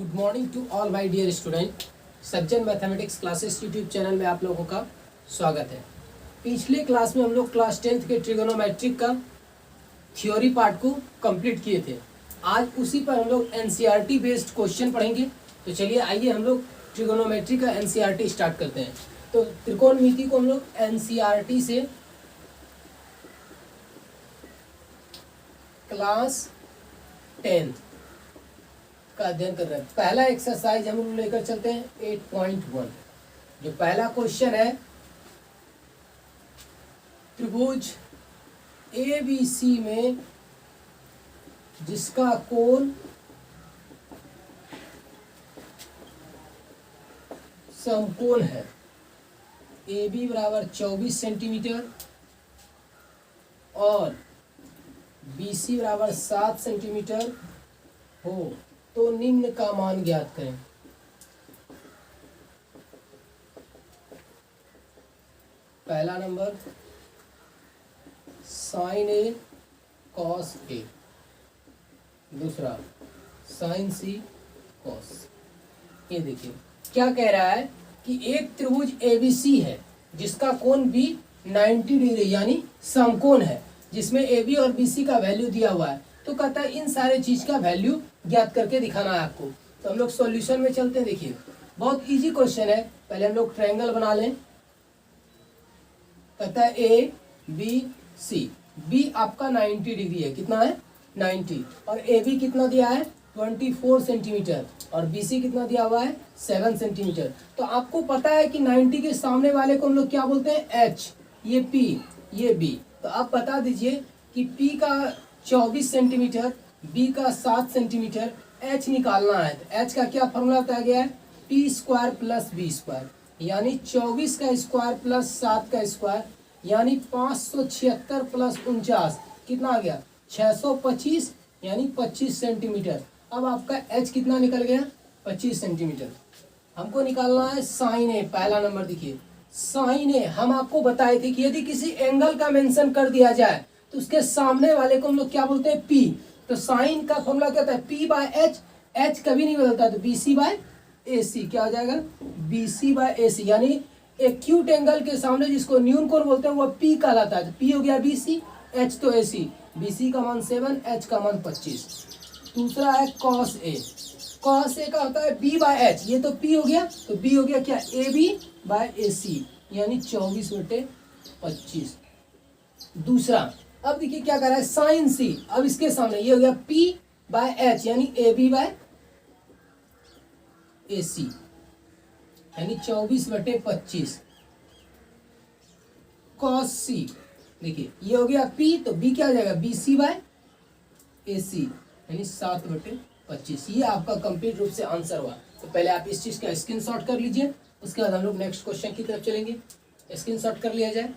Good morning to all my dear student. Sajjan mathematics classes YouTube channel में आप लोगों का स्वागत है। पिछले क्लास में हम लोग क्लास 10th के ट्रिगोनोमेट्रिक का थ्योरी पार्ट को कंप्लीट किए थे। आज उसी पर हम लोग एनसीईआरटी बेस्ड क्वेश्चन पढ़ेंगे। तो चलिए आइए हम लोग ट्रिगोनोमेट्री का एनसीईआरटी स्टार्ट करते हैं। तो त्रिकोणमिति को हम लोग एनसीईआरटी से क्लास 10 का अध्ययन कर रहे हैं। पहला एक्सरसाइज हम लोग लेकर चलते हैं 8.1। जो पहला क्वेश्चन है, त्रिभुज ABC में जिसका कोण समकोण है, AB बराबर 24 सेंटीमीटर और BC बराबर 7 सेंटीमीटर हो तो निम्न का मान ज्ञात करें। पहला number sine A cos A, दूसरा साइन C कॉस। ये देखिए क्या कह रहा है कि एक त्रिभुज ABC है जिसका कोण भी 90 डिग्री यानी समकोण है, जिसमें AB और BC का वैल्यू दिया हुआ है। तो कहता है इन सारे चीज का वैल्यू ज्ञात करके दिखाना है आपको। तो हम लोग सॉल्यूशन में चलते हैं। देखिए बहुत इजी क्वेश्चन है। पहले हम लोग ट्रायंगल बना लें। कहता है ABC, B आपका 90 डिग्री है। कितना है? 90। और AB कितना दिया है? 24 सेंटीमीटर और BC कितना दिया हुआ है? 7 सेंटीमीटर। तो आपको पता है कि 90 के सामने वाले को हम लोग क्या बोलते हैं? H, ये P, ये B। तो आप बता दीजिए कि P का 24 सेंटीमीटर, B का 7 सेंटीमीटर, H निकालना है। तो H का क्या फॉर्मूला बताया गया है? P square plus B square, यानी 24 का स्क्वायर प्लस 7 का स्क्वायर, यानी 576 प्लस 49 कितना आ गया? 625, यानी 25 सेंटीमीटर। अब आपका H कितना निकल गया? 25 सेंटीमीटर। हमको निकालना है साइन A। पहला नंबर देखिए, साइन A हम आपको बताए थे कि यदि किसी एंगल का मेंशन कर दिया जाए तो उसके सामने वाले को हम लोग क्या बोलते हैं? P। तो साइन का फॉर्मूला क्या होता है? P बाय H, H कभी नहीं बदलता। तो BC बाय AC क्या हो जाएगा? BC बाय AC, यानी एक्यूट एंगल के सामने जिसको न्यून कोण बोलते हैं वो P कहलाता है। तो P हो गया BC, H तो AC। BC का मान 7, H का मान 25। दूसरा है cos A। cos A का होता है B बाय H, ये तो P हो गया। तो B हो गया क्या? AB बाय AC, यानी 24/25। दूसरा, अब देखिए क्या कर रहा है? Sine C। अब इसके सामने ये हो गया P बाय H, यानी AB बाय AC, यानी 24/25। cos C, देखिए ये हो गया P, तो B क्या हो जाएगा? BC बाय AC, यानी 7/25। ये आपका कंप्लीट रूप से आंसर हुआ। तो पहले आप इस चीज का स्क्रीनशॉट कर लीजिए, उसके बाद हम लोग नेक्स्ट क्वेश्चन की तरफ चलेंगे। स्क्रीनशॉट कर लिया जाए।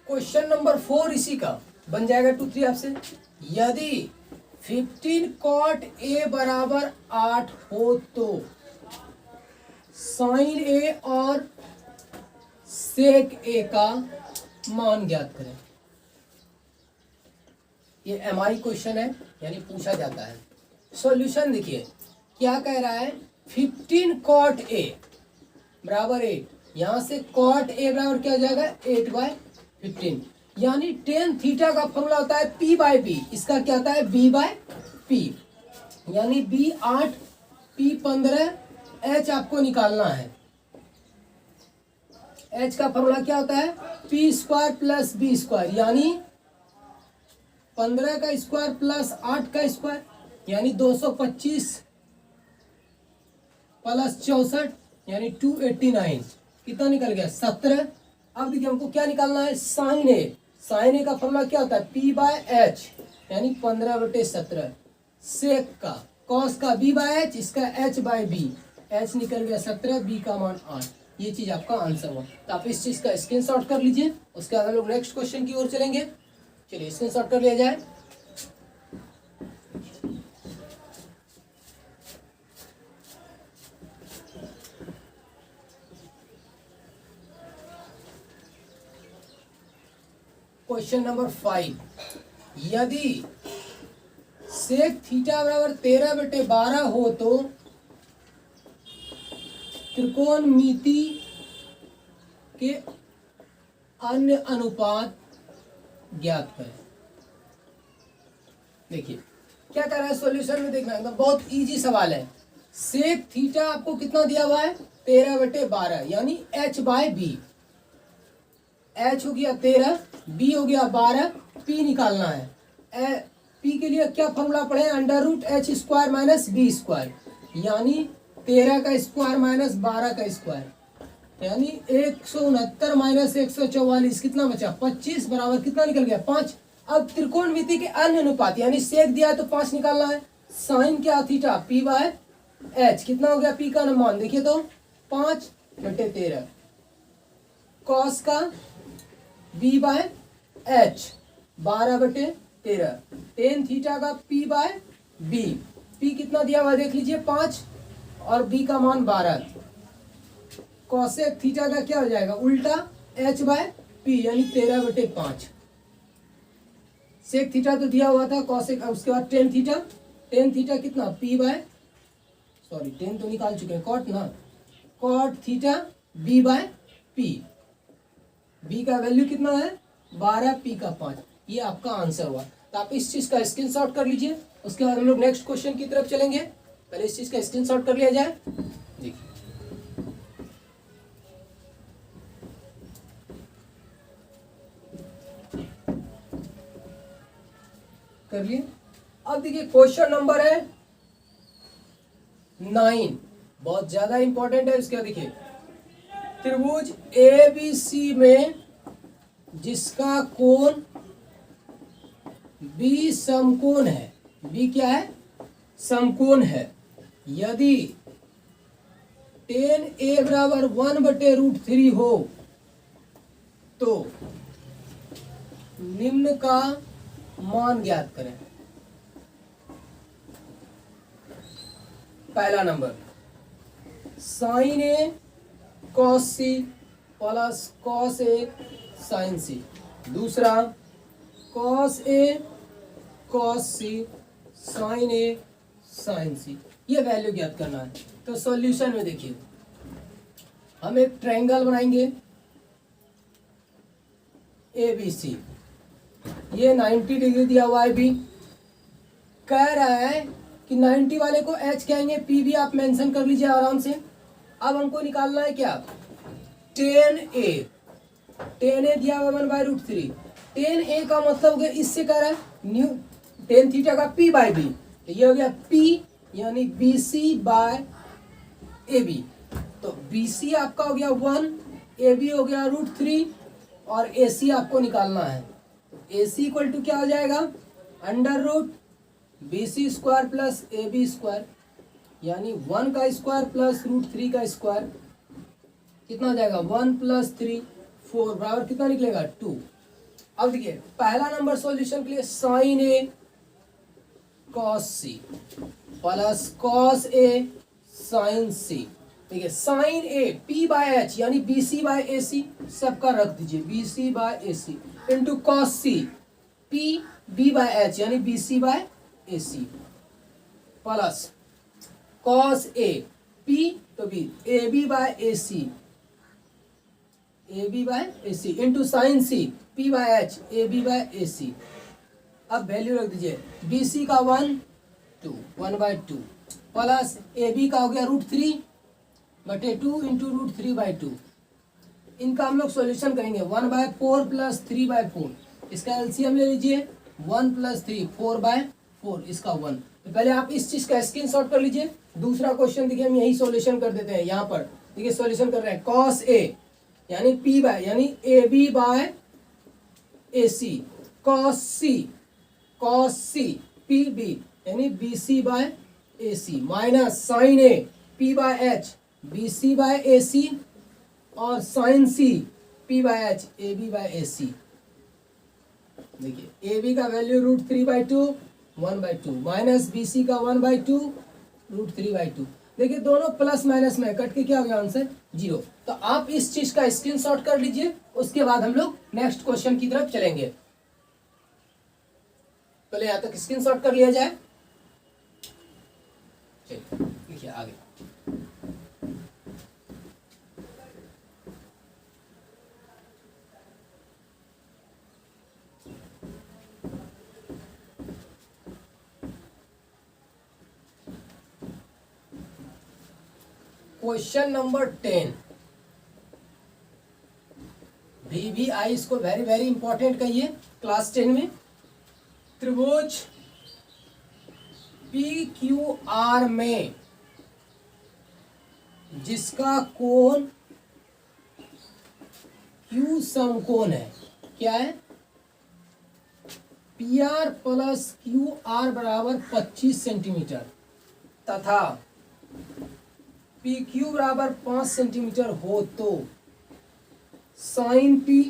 क्वेश्चन नंबर 4 इसी का बन जाएगा 2, 3 आपसे। यदि 15 cot A बराबर 8 हो तो साइन A और सेक A का मान ज्ञात करें। ये MI क्वेश्चन है, यानी पूछा जाता है। सॉल्यूशन देखिए क्या कह रहा है? 15 cot A बराबर 8, यहां से cot A बराबर क्या हो जाएगा? 8/15, यानी tan थीटा का फॉर्मूला होता है P बाय B। इसका क्या होता है? B बाय P, यानी B 8, P 15, H आपको निकालना है। H का फॉर्मूला क्या होता है? P square plus B square, यानी 15 का स्क्वायर प्लस 8 का स्क्वायर, यानी 225 प्लस 64, यानी 289। कितना निकल गया? 17। अब देखिए हमको क्या निकालना है? Sine A। साइन A का फॉर्मूला क्या होता है? P बाय H, यानी 15/17। सेक का, कॉस का B बाय H, इसका H बाय B, H निकल गया 17, B का मान 8। ये चीज आपका आंसर हुआ। तो आप इस चीज का स्क्रीनशॉट कर लीजिए, उसके बाद हम लोग नेक्स्ट क्वेश्चन की ओर चलेंगे। चलिए स्क्रीनशॉट कर लिया जाए। क्वेश्चन नंबर 5, यदि सेक थीटा बराबर 13/12 हो तो त्रिकोणमिति के अन्य अनुपात ज्ञात करें। देखिए क्या कर रहा है, सॉल्यूशन में देखना है, बहुत इजी सवाल है। सेक थीटा आपको कितना दिया हुआ है, 13/12 यानी h/b। h हो गया 13, b हो गया 12, p निकालना है। p के लिए क्या फॉर्मूला पढ़े, √h² माइनस b², यानी 13 का स्क्वायर माइनस 12 का स्क्वायर, यानी 169 माइनस 144 कितना बचा, 25 बराबर कितना निकल गया, 5। अब त्रिकोणमिति के अन्य अनुपात, यानी सेक दिया है तो 5 निकालना है। साइन क्या थीटा, p/h कितना हो गया, p का अनुमान देखिए तो 5/13, कॉस का b/h 12/13, टेन थीटा का p/b, p कितना दिया हुआ देख लीजिए 5 और b का मान 12, कॉसेक थीटा का क्या हो जाएगा उल्टा h/p यानी 13/5। सेक थीटा तो दिया हुआ था, कॉसेक, उसके बाद टेन थीटा कितना टेन तो निकाल चुके हैं, कॉट ना, कॉट थीटा b/p, b का वैल्यू कितना है 12, p का 5। ये आपका आंसर हुआ। तो आप इस चीज का स्क्रीनशॉट कर लीजिए, उसके बाद हम लोग नेक्स्ट क्वेश्चन की तरफ चलेंगे। पहले इस चीज का स्क्रीनशॉट कर लिया जाए। देखिए कर लिए। अब देखिए क्वेश्चन नंबर है 9, बहुत ज्यादा इंपॉर्टेंट है। इसका देखिए, त्रिभुज ABC में जिसका कोण B समकोण है, B क्या है, समकोण है, यदि tan A बराबर 1/√3 हो तो निम्न का मान ज्ञात करें। पहला number sine A cos C plus cos A sin C, दूसरा cos A cos C sin A sin C, ये वैल्यू ज्ञात करना है। तो सॉल्यूशन में देखिए, हम एक ट्रायंगल बनाएंगे ABC, ये 90 डिग्री दिया हुआ है, B कह रहा है कि 90 वाले को H कहेंगे, P भी आप मेंशन कर लीजिए आराम से। अब हमको निकालना है क्या, tan A दिया हुआ 1/√3, tan A का मतलब हो गया, इससे कह रहा है न्यू tan थीटा का p/b, तो ये हो गया p यानी BC/AB। तो BC आपका हो गया 1, AB हो गया √3 और AC आपको निकालना है। AC इक्वल टू क्या हो जाएगा, √BC² प्लस AB², यानी 1 का स्क्वायर प्लस √3 का स्क्वायर, कितना हो जाएगा 1 + 3 4 बराबर कितना निकलेगा 2। अब देखिए पहला नंबर सॉल्यूशन के लिए sine A cos C plus cos A sin C। ठीक है, साइन A p/h यानी BC/AC सबका रख दीजिए, BC/AC into cos C p b/h यानी BC/AC plus cos A p तो b AB/AC into sine C p/h AB/AC। अब value रख दीजिए, BC का 1/2 प्लस AB का हो गया √3/2 इंटू √3/2। इनका हम लोग सॉल्यूशन करेंगे, 1/4 प्लस 3/4, इसका एलसीएम ले लीजिए, 1 + 3 4/4, इसका 1। तो पहले आप इस चीज का स्क्रीनशॉट कर लीजिए। दूसरा क्वेश्चन देखिए, हम यही सॉल्यूशन कर देते हैं। यहाँ पर देखिए सॉल्यूशन कर रहे हैं, cos A यानी यानी AB/AC, cos C PB यानी BC/AC minus sign A p/h BC/AC और साइन C p/h AB/AC। देखिए AB का वैल्यू √3/2 1/2 माइनस BC का 1/2 √3/2। देखिए दोनों प्लस माइनस में कट के क्या हो गया आंसर 0। तो आप इस चीज का स्क्रीनशॉट कर लीजिए, उसके बाद हम लोग नेक्स्ट क्वेश्चन की तरफ चलेंगे। पहले यहाँ तक स्क्रीनशॉट कर लिया जाए। चलिए लिखिए आगे। क्वेश्चन नंबर 10, VVI इसको वेरी वेरी इंपॉर्टेंट कहिए क्लास 10 में। त्रिभुज PQR में जिसका कोण Q समकोण है, क्या है? PR प्लस QR बराबर 25 सेंटीमीटर तथा PQ बराबर 5 सेंटीमीटर हो तो साइन P,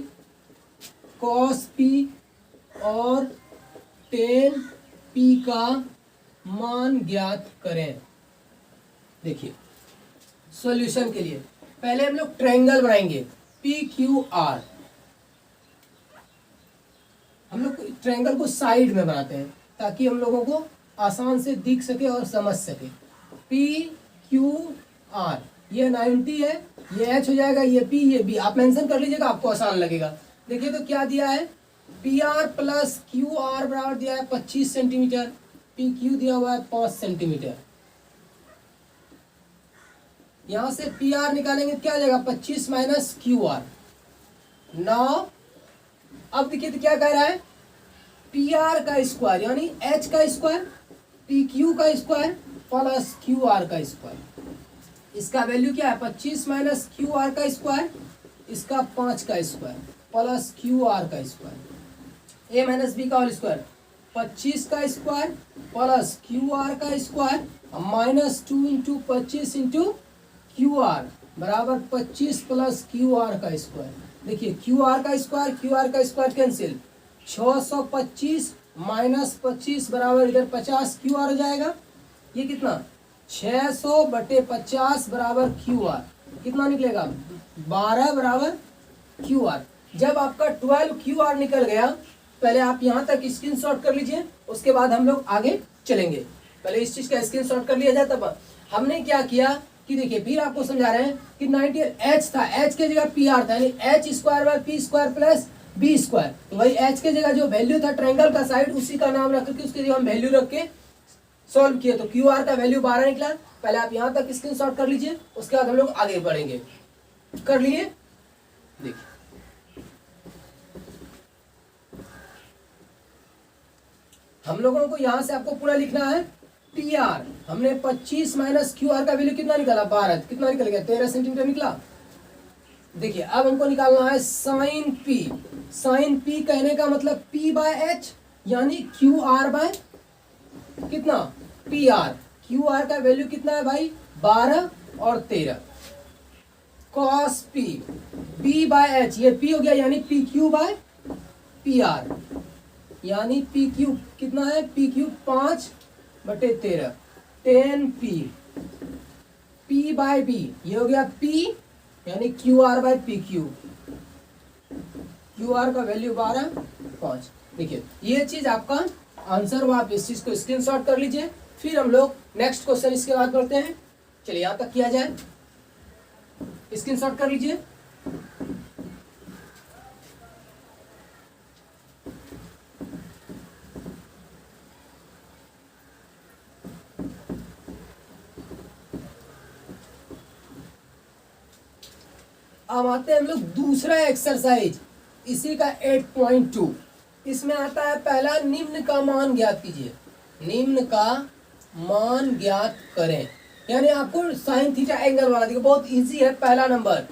कॉस P और टेन P का मान ज्ञात करें। देखिए सॉल्यूशन के लिए पहले हम लोग ट्रायंगल बनाएंगे PQR। हम लोग ट्रायंगल को साइड में बनाते हैं ताकि हम लोगों को आसान से दिख सके और समझ सके। PQR ये 90 है, ये H हो जाएगा, ये P ये B, आप मेंशन कर लीजिएगा, आपको आसान लगेगा। देखिए तो क्या दिया है, PR प्लस QR बराबर दिया है 25 सेंटीमीटर, PQ दिया हुआ है 5 सेंटीमीटर। यहां से PR निकालेंगे क्या आ जाएगा, 25 माइनस QR 9। अब देखिए तो क्या कह रहा है, PR का स्क्वायर यानी H का स्क्वायर PQ का स्क्वायर प्लस QR का स्क्वायर। इसका वैल्यू क्या है, 25 माइनस QR का स्क्वायर, इसका 5 का स्क्वायर प्लस QR का स्क्वायर, A माइनस B का होल स्क्वायर, 25 का स्क्वायर प्लस QR का square minus 2 into 25 into QR बराबर 25 प्लस QR का स्क्वायर। देखिए QR का स्क्वायर कैंसिल, 625 माइनस 25 बराबर इधर 50 QR हो जाएगा। ये कितना, 600 बटे 50 बराबर QR, कितना निकलेगा 12 बराबर QR। जब आपका 12 QR निकल गया, पहले आप यहाँ तक स्क्रीनशॉट कर लीजिए, उसके बाद हम लोग आगे चलेंगे। पहले इस चीज का स्क्रीनशॉट कर लिया जाए। तब हमने क्या किया कि देखिए फिर आपको समझा रहे हैं कि 90 H था, H के जगह PR था, यानी H square by P square plus B square. तो वही H के जगह जो वैल्यू था ट्रायंगल का साइड, उसी का नाम रख के उसके जगह हम वैल्यू रख के सॉल्व किए। तो QR का वैल्यू 12 निकला। पहले आप यहाँ तक स्क्रीनशॉट कर लीजिए, उसके बाद हम लोग आगे बढ़ेंगे। कर लिए, देखिए हम लोगों को यहाँ से आपको पूरा लिखना है। PR हमने 25 माइनस QR का वैल्यू कितना निकाला, 12, कितना निकल गया 13 सेंटीमीटर निकला। देखिए अब हमको निकालना है साइन P। साइन P कहने का मतलब P बाय H यानी QR बाय कितना PR। QR का वैल्यू कितना है भाई, 12 और 13। Cos P, P by H, ये P हो गया यानी PQ बाय PR, यानी PQ कितना है, PQ 5 बटे 13, 10P। P बाय B ये हो गया P यानी QR बाय PQ, QR का वैल्यू 12, 5। देखिए ये चीज आपका आंसर हुआ, आप इस चीज को स्क्रीनशॉट कर लीजिए। फिर हम लोग नेक्स्ट क्वेश्चन इसके बाद करते हैं। चलिए यहां तक किया जाए, स्क्रीनशॉट कर लीजिए। अब आते हैं हम लोग दूसरा एक्सरसाइज, इसी का 8.2। इसमें आता है पहला, निम्न का मान ज्ञात कीजिए। निम्न का मान ज्ञात करें, यानी आपको साइन थीटा एंगल वाला, देखो बहुत इजी है। पहला number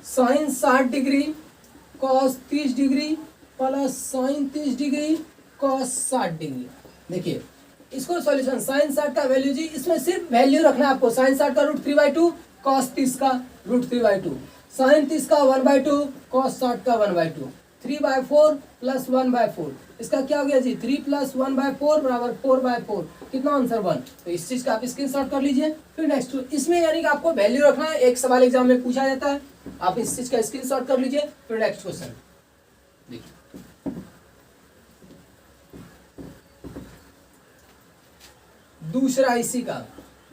sine 60 degree cos 30 degree plus sine 30 degree cos 60 degree. देखिए इसको सॉल्यूशन, साइन 60 का वैल्यू जी, इसमें सिर्फ वैल्यू रखना है आपको। साइन 60 का √3/2, कॉस 30 का √3/2, साइन 30 का 1/2, कॉस 60 का 1/2, 3/4 प्लस 1/4। इसका क्या हो गया जी, 3 प्लस 1/4 बराबर 4/4। कितना आंसर 1। तो इस चीज का आप स्क्रीनशॉट कर लीजिए। फिर नेक्स्ट इसमें यानी कि आपको वैल्यू रखना है, एक सवाल एग्जाम में पूछा जाता है, आप इस चीज का स्क्रीनशॉट कर लीजिए। फिर नेक्स्ट क्वेश्चन देखिए, दूसरा इसी का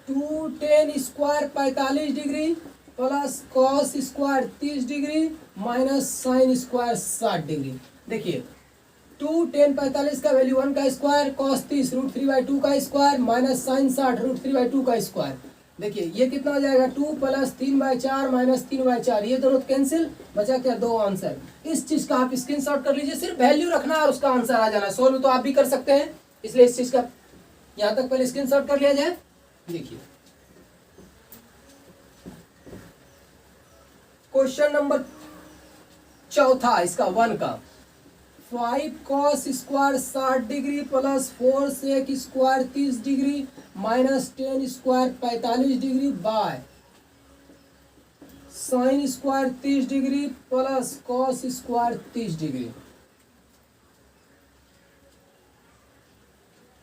2tan² 45 degree plus cos square 30 degree minus sine square 60 degree. देखिए 2tan 45 का वैल्यू 1 का स्क्वायर, कॉस 30 √3/2 का स्क्वायर माइनस साइन 60 √3/2 का स्क्वायर। देखिए ये कितना हो जाएगा 2 प्लस 3/4 माइनस 3/4, ये दोनों कैंसिल, बचा क्या 2 आंसर। इस चीज का आप स्क्रीनशॉट कर लीजिए, सिर्फ वैल्यू रखना और उसका आंसर आ जाना। सोल्व तो आप भी कर सकते हैं, इसलिए इस चीज का यहां तक पहले स्क्रीनशॉट कर लिया जाए। देखिए क्वेश्चन नंबर चौथा इसका 1 का 5 cos square 60 degree plus 4 sec square 30 degree minus 10 square 45 degree by sine square 30 degree plus cos square 30 degree.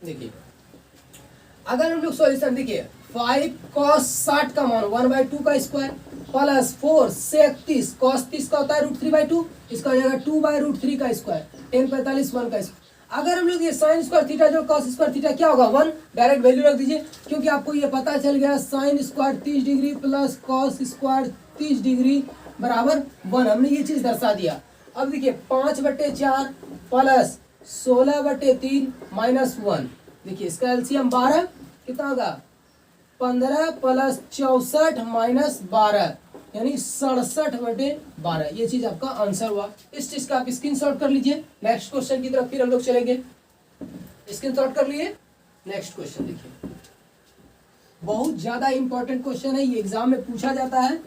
देखिए अगर हम लोग सॉल्यूशन देखिए 5 cos 60 का मान 1/2 का स्क्वायर प्लस 4 sec 30 cos 30 का होता है √3/2, इसका हो जाएगा 2/√3 का स्क्वायर, tan 45 1 का स्क्वायर। अगर हम लोग ये साइन स्क्वायर थीटा जो cos स्क्वायर थीटा क्या होगा 1, डायरेक्ट वैल्यू रख दीजिए, क्योंकि आपको ये पता चल गया sine square 30 degree plus cos square 30 degree बराबर 1, हमने ये चीज दर्शा दिया। अब देखिए 5/4 प्लस 16/3 माइनस 1, देखिए इसका एलसीएम 12 कितना होगा 15 प्लस 64 माइनस 12 यानी 67/12, ये चीज आपका आंसर हुआ। इस चीज का आप स्क्रीनशॉट कर लीजिए। नेक्स्ट क्वेश्चन की तरफ फिर हम लोग चलेंगे, स्क्रीनशॉट कर लिए। नेक्स्ट क्वेश्चन देखिए, बहुत ज्यादा इंपॉर्टेंट क्वेश्चन है, ये एग्जाम में पूछा जाता है।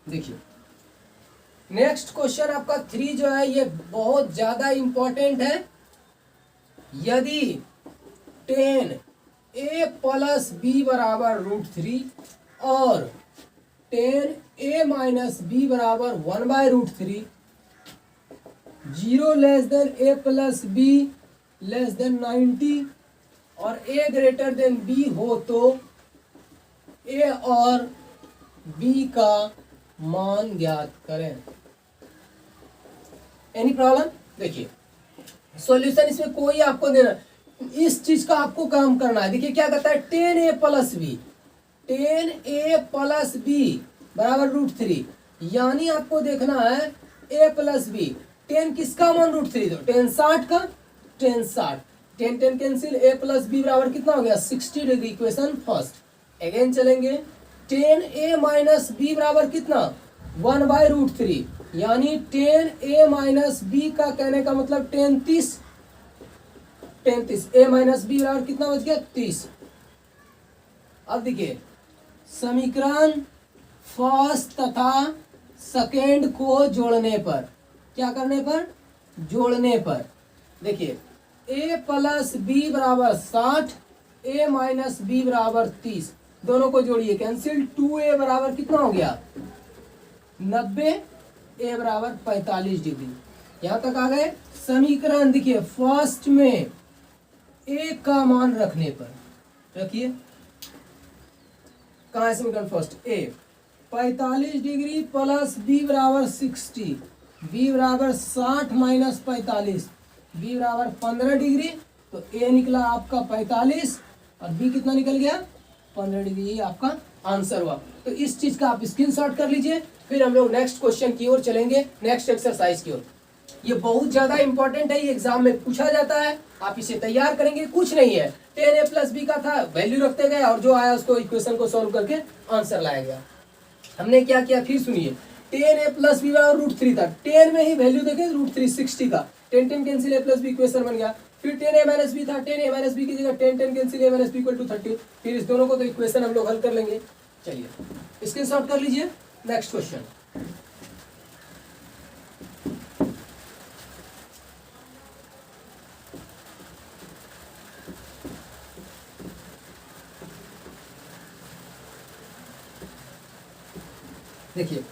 देखिए नेक्स्ट क्वेश्चन आपका 3 जो है ये बहुत ज्यादा इंपॉर्टेंट है। यदि tan a प्लस b बराबर √3 और tan a माइनस b बराबर 1/√3, 0 less than a plus b less than 90 और a ग्रेटर देन b हो तो a और b का मान ज्ञात करें। Any problem? देखिए सॉल्यूशन इसमें कोई आपको देना, इस चीज का आपको काम करना है। देखिए क्या कहता है tan a plus b, tan a plus b बराबर √3, यानी आपको देखना है a प्लस b। tan किसका मान √3 दो, tan 60 का, tan 60, tan tan cancel, a plus b बराबर कितना हो गया 60 डिग्री। इक्वेशन फर्स्ट अगेन चलेंगे, tan a माइनस b बराबर कितना 1/√3, यानी tan a माइनस b का कहने का मतलब tan 30, a माइनस b बराबर कितना बच गया 30। अब देखिए समीकरण फर्स्ट तथा सेकेंड को जोड़ने पर, क्या करने पर, जोड़ने पर, देखिए a प्लस b बराबर 60, a माइनस b बराबर 30, दोनों को जोड़िए कैंसिल, 2a बराबर कितना हो गया 90, a बराबर 45 डिग्री। यहां तक आ गए। समीकरण देखिए फर्स्ट में a का मान रखने पर, रखिए कहा है समीकरण first, a 45 degree plus b बराबर 60, b बराबर 60 माइनस 45, b बराबर 15 डिग्री, तो a निकला आपका 45 और b कितना निकल गया 15 डिग्री, ये आपका आंसर हुआ। तो इस चीज का आप स्क्रीनशॉट कर लीजिए, फिर हम लोग नेक्स्ट क्वेश्चन की ओर चलेंगे, नेक्स्ट एक्सरसाइज की ओर। ये बहुत ज्यादा इंपॉर्टेंट है, ये एग्जाम में पूछा जाता है, आप इसे तैयार करेंगे, कुछ नहीं है, tan a प्लस b का था, वैल्यू रखते गए और जो आया उसको इक्वेशन को सॉल्व करके आंसर लाया गया। हमने क्या किया फिर सुनिए, tan a प्लस b बराबर √3 था, tan में ही वैल्यू देखे √3 60 का, tan tan cancel a plus b equation बन गया। फिर tan a माइनस b था, tan a माइनस b की जगह tan tan cancel a minus b equal to 30, फिर इस दोनों को तो इक्वेशन हम लोग हल कर लेंगे। चलिए स्क्रीनशॉट कर लीजिए। नेक्स्ट क्वेश्चन, देखिए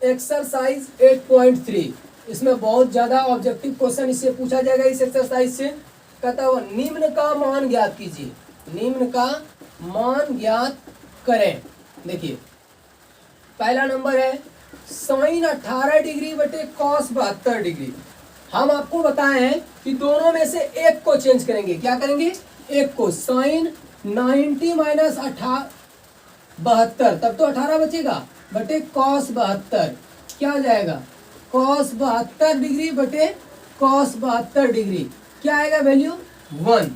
एक्सरसाइज 8.3, इसमें बहुत ज्यादा ऑब्जेक्टिव क्वेश्चन इससे पूछा जाएगा। इस एक्सरसाइज से कहता हुआ निम्न का मान ज्ञात कीजिए, निम्न का मान ज्ञात करें। देखिए पहला नंबर है साइन 18 डिग्री बटे कॉस 72 डिग्री। हम आपको बताए हैं कि दोनों में से एक को चेंज करेंगे, क्या करेंगे एक को साइन 90 माइनस 72, तब तो 18 बचेगा, बटे कॉस 72 क्या आ जाएगा, कॉस 72 डिग्री बटे कॉस 72 डिग्री, क्या आएगा वैल्यू 1।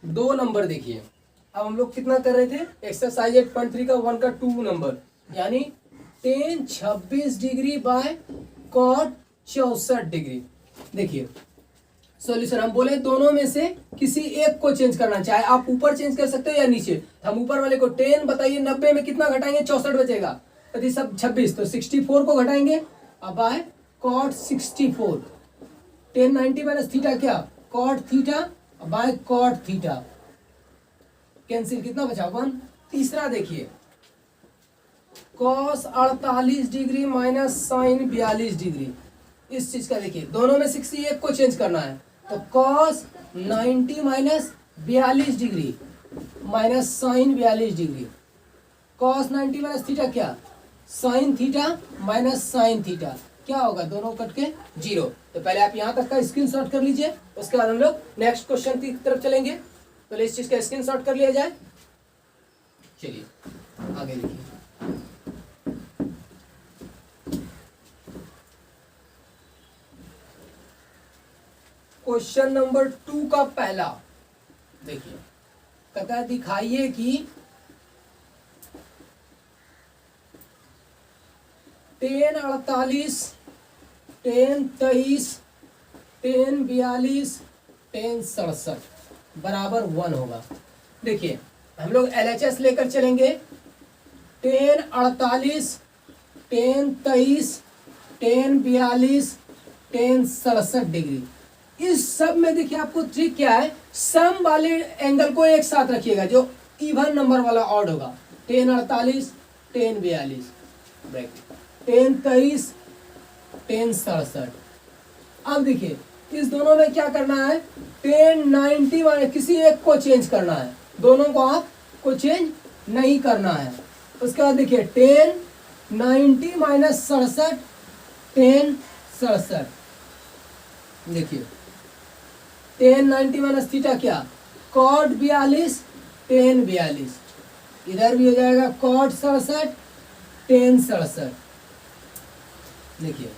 2 नंबर देखिए, अब हम लोग कितना कर रहे थे, एक्सरसाइज 8.3 का 1 का 2 नंबर, यानी tan 26 degree by cot 64 degree. देखिए सॉल्यूशन, हम बोले दोनों में से किसी एक को चेंज करना, चाहे आप ऊपर चेंज कर सकते हो या नीचे। हम ऊपर वाले को 10 बताइए, 90 में कितना घटाएंगे, 64 बचेगा, यदि सब 26 तो 64 को घटाएंगे, अब by cot 64, tan 90 minus theta क्या, cot theta by cot theta, cancel, कितना बचा 1। तीसरा देखिए, cos 48 degree minus sine 42 degree, इस चीज का देखिए, दोनों में 61 को चेंज करना है, तो cos 90 minus 42 degree minus sine 42 degree, cos 90 minus theta क्या, sine theta minus sine theta, क्या होगा, दोनों कट के 0। तो पहले आप यहाँ तक का स्क्रीनशॉट कर लीजिए, उसके बाद हम लोग नेक्स्ट क्वेश्चन की तरफ चलेंगे। पहले इस चीज का स्क्रीनशॉट कर लिया जाए, चलिए आगे लिखिए। क्वेश्चन नंबर 2 का पहला देखिए, कहता है दिखाइए कि tan 48, tan 23, tan 42, tan 67 बराबर 1 होगा। देखिए हम लोग LHS लेकर चलेंगे, tan 48, tan 23, tan 42, tan 67 degree. इस सब में देखिए आपको ट्रिक क्या है, सम वाले एंगल को एक साथ रखिएगा, जो इवन नंबर वाला ऑड होगा, tan 48, tan 42, tan 23, tan 67। अब देखिए इस दोनों में क्या करना है, tan 90 वाले किसी एक को चेंज करना है, दोनों को आपको चेंज नहीं करना है। उसके बाद देखिए tan 90 माइनस 67, tan 67, देखिए tan 90 माइनस थीटा क्या, cot 42, tan 42, इधर भी हो जाएगा cot 67, tan 67। देखिए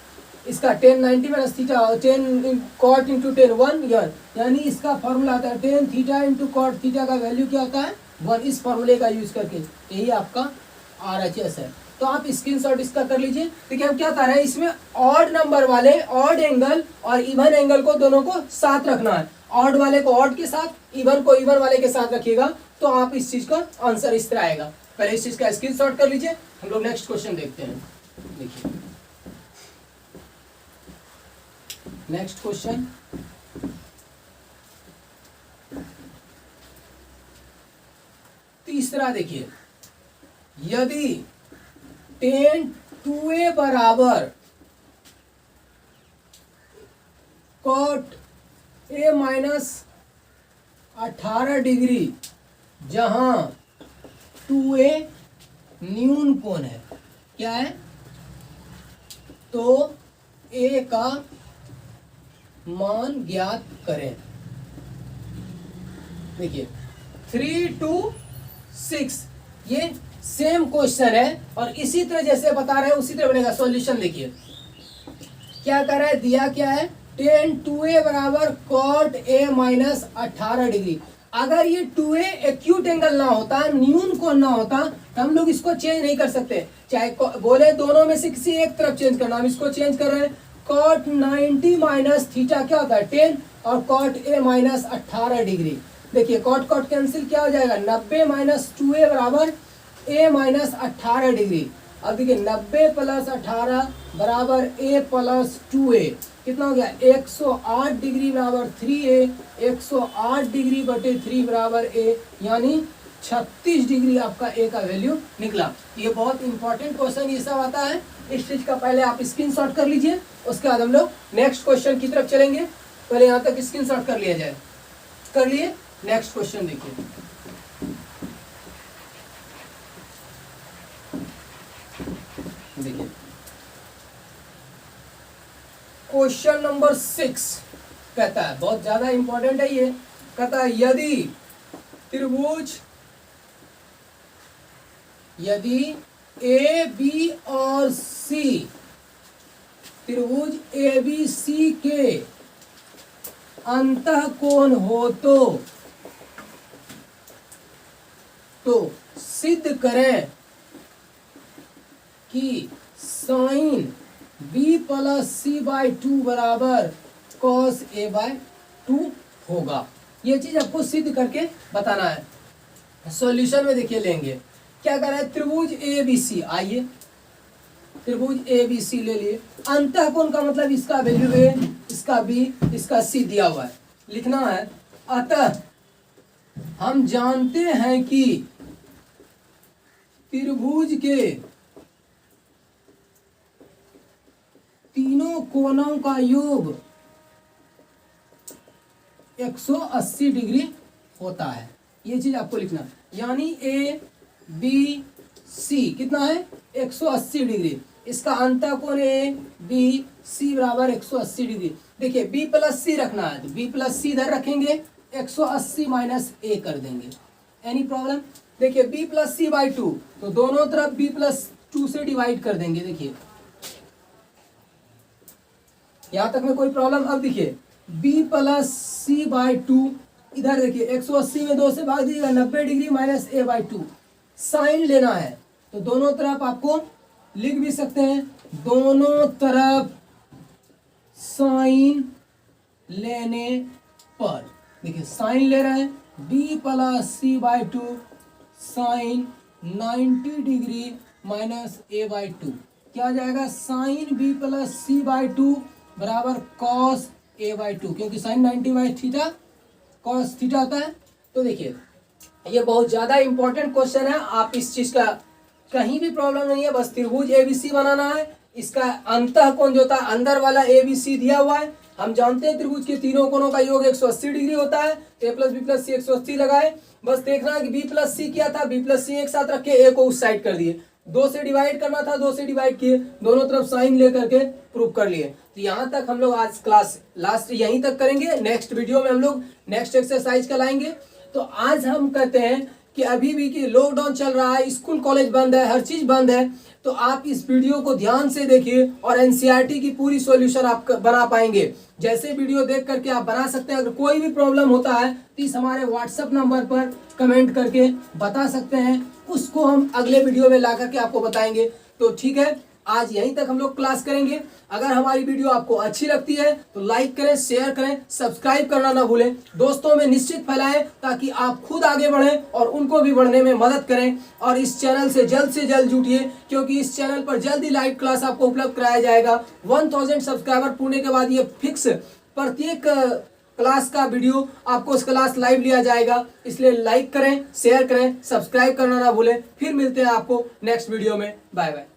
इसका tan 90 minus theta, tan cot into tan 1, यानी इसका फॉर्मूला आता है tan theta into cot theta का वैल्यू क्या होता है 1, इस फॉर्मूले का यूज करके, यही आपका RHS है। तो आप स्क्रीनशॉट इसका कर लीजिए। देखिए हम क्या कर रहे हैं, इसमें ऑड नंबर वाले ऑड एंगल और इवन एंगल को दोनों को साथ रखना है, ऑड वाले को ऑड के साथ, इवन को इवन वाले के साथ रखिएगा, तो आप इस चीज का आंसर इस तरह आएगा। पहले इस चीज का स्क्रीनशॉट कर लीजिए, हम लोग नेक्स्ट क्वेश्चन देखते हैं। देखिए नेक्स्ट क्वेश्चन, तीसरा देखिए, यदि tan 2a बराबर cot a माइनस 18 डिग्री, जहां 2a न्यून कोण है, क्या है, तो a का मान ज्ञात करें। देखिए 3 to 6 ये सेम क्वेश्चन है, और इसी तरह जैसे बता रहे हैं उसी तरह बनेगा। सॉल्यूशन देखिए क्या कर रहा है, दिया क्या है, tan 2a बराबर cot a माइनस 18 डिग्री। अगर ये 2a एक्यूट एंगल ना होता, न्यून कोण ना होता, तो हम लोग इसको चेंज नहीं कर सकते, चाहे बोले दोनों में से किसी एक तरफ चेंज करना, हम इसको चेंज कर रहे हैं। cot 90 माइनस थीटा क्या होता है 10, और cot a माइनस 18 डिग्री। देखिए cot cot कैंसिल, क्या हो जाएगा 90 माइनस 2a बराबर a माइनस 18 डिग्री। अब देखिए 90 प्लस 18 बराबर a प्लस 2a, कितना हो गया 108 डिग्री बराबर 3a, 108 डिग्री बटे 3 बराबर a, यानी 36 डिग्री आपका a का वैल्यू निकला। ये बहुत इंपॉर्टेंट क्वेश्चन ये सब आता है, इस चीज का पहले आप स्क्रीनशॉट कर लीजिए, उसके बाद हम लोग नेक्स्ट क्वेश्चन की तरफ चलेंगे। पहले यहाँ तक स्क्रीनशॉट कर लिया जाए, कर लिए। नेक्स्ट क्वेश्चन देखिए, देखिए क्वेश्चन नंबर 6 कहता है, बहुत ज्यादा इंपॉर्टेंट है ये, कहता है यदि त्रिभुज यदि ए बी और सी, त्रिभुज ए बी सी के अंतः कोण हो तो सिद्ध करें कि sine B plus C by two बराबर कॉस ए बाय टू होगा। ये चीज आपको सिद्ध करके बताना है। सॉल्यूशन में देखिए लेंगे क्या कर रहा है, त्रिभुज ए बी सी, आइए त्रिभुज ए बी सी ले लिए, अंतः कोण का मतलब इसका वैल्यू ए, इसका बी, इसका सी दिया हुआ है, लिखना है अतः हम जानते हैं कि त्रिभुज के तीनों कोणों का योग 180 डिग्री होता है। ये चीज आपको लिखना, यानी ए बी सी कितना है 180 डिग्री, इसका अंतः कोण ए बी सी बराबर 180 डिग्री। देखिए बी प्लस सी रखना है तो बी प्लस सी इधर रखेंगे, 180 माइनस ए कर देंगे। Any problem? देखिए B plus C by two, तो दोनों तरफ बी प्लस टू से डिवाइड कर देंगे। देखिए यहां तक में कोई प्रॉब्लम? अब देखिए B plus C by two, इधर देखिए 180 में 2 से भाग दीजिएगा, 90 degree minus A by two. Sine लेना है तो दोनों तरफ आपको लिख भी सकते हैं, दोनों तरफ साइन लेने पर, देखिए साइन ले रहे हैं B plus C by two sine 90 degree minus A by two, क्या आ जाएगा sine B plus C by two बराबर कॉस ए बाई टू, क्योंकि sine 90 by theta cos theta आता है। तो देखिए ये बहुत ज्यादा इंपॉर्टेंट क्वेश्चन है, आप इस चीज का कहीं भी प्रॉब्लम नहीं है, बस त्रिभुज एबीसी बनाना है। इसका अंतः कोण जो था अंदर वाला एबीसी दिया हुआ है, हम जानते हैं त्रिभुज के तीनों कोणों का योग 180 डिग्री होता है, ए प्लस बी प्लस सी 180 लगाए। बस देखना है कि बी प्लस सी क्या था, बी प्लस सी एक साथ रखे, ए को उस साइड कर दिए, 2 से डिवाइड करना था 2 से डिवाइड किए, दोनों तरफ साइन लेकर के प्रूव कर लिए। तो यहाँ तक हम लोग आज क्लास लास्ट यहीं तक करेंगे, नेक्स्ट वीडियो में हम लोग नेक्स्ट एक्सरसाइज का लाएंगे। तो आज हम कहते हैं कि अभी भी कि लॉकडाउन चल रहा है, स्कूल कॉलेज बंद है, हर चीज बंद है, तो आप इस वीडियो को ध्यान से देखिए और एनसीईआरटी की पूरी सॉल्यूशन आप बना पाएंगे। जैसे वीडियो देख करके आप बना सकते हैं। अगर कोई भी प्रॉब्लम होता है तो इस हमारे व्हाट्सएप नंबर पर कमेंट करके बता सकते हैं, उसको हम अगले वीडियो में ला करके आपको बताएंगे। तो ठीक है, आज यहीं तक हम लोग क्लास करेंगे। अगर हमारी वीडियो आपको अच्छी लगती है तो लाइक करें, शेयर करें, सब्सक्राइब करना ना भूलें, दोस्तों में निश्चित फैलाएं ताकि आप खुद आगे बढ़ें और उनको भी बढ़ने में मदद करें। और इस चैनल से जल्द जुटिए, क्योंकि इस चैनल पर जल्द ही लाइव क्लास आपको उपलब्ध कराया जाएगा। 1000 सब्सक्राइबर पूरे के बाद ये फिक्स प्रत्येक क्लास का वीडियो आपको उस क्लास लाइव लिया जाएगा। इसलिए लाइक करें, शेयर करें, सब्सक्राइब करना ना भूलें। फिर मिलते हैं आपको नेक्स्ट वीडियो में। Bye bye.